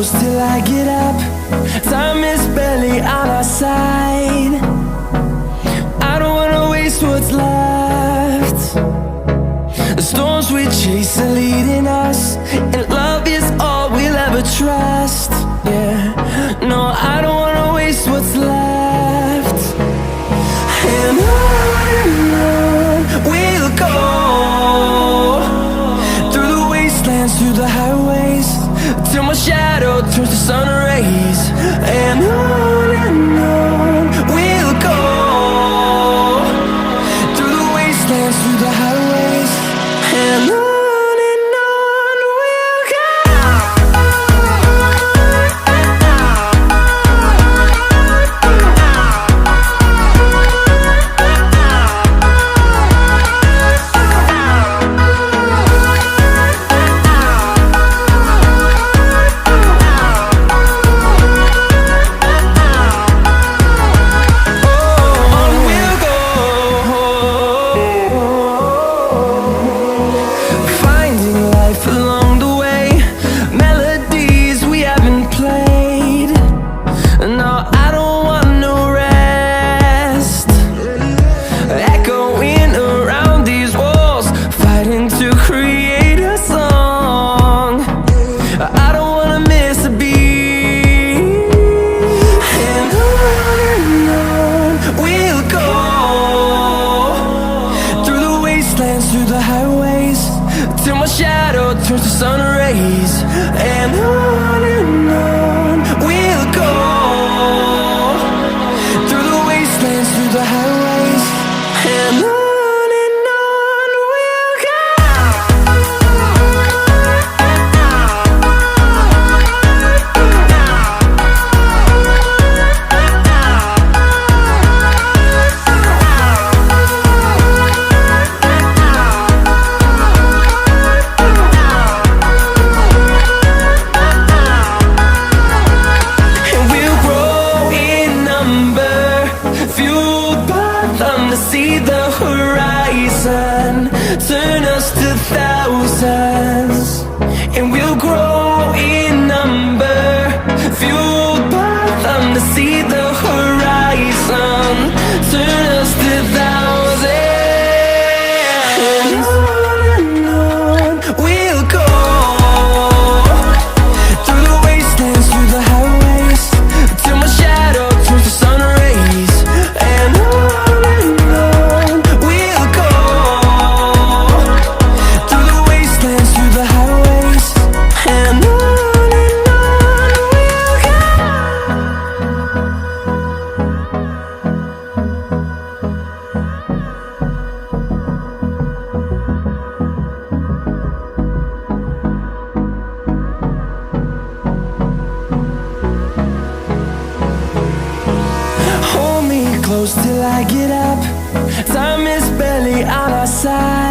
close till I get up. Time is barely on our side. I don't wanna waste what's left. The storms we chase are leading us, and love is all we'll ever trust. Yeah, no, I don't wanna waste what's left. And on we'll go, through the wastelands, through the highways, till my shadow turns to sun rays. And on we'll go, through the wastelands, through the highways, and on we'll go. Through the highways, till my shadow turns to sun rays. And on we'll go, through the wastelands, through the highways, and on we'll go. See the horizon, turn us to thousands, and we'll grow in number, fueled by them. To see the horizon, turn us to thousands, and on we'll go, through the wastelands, through the highways, till my shadow turns to sun rays. And close till I get up. Time is barely on our side.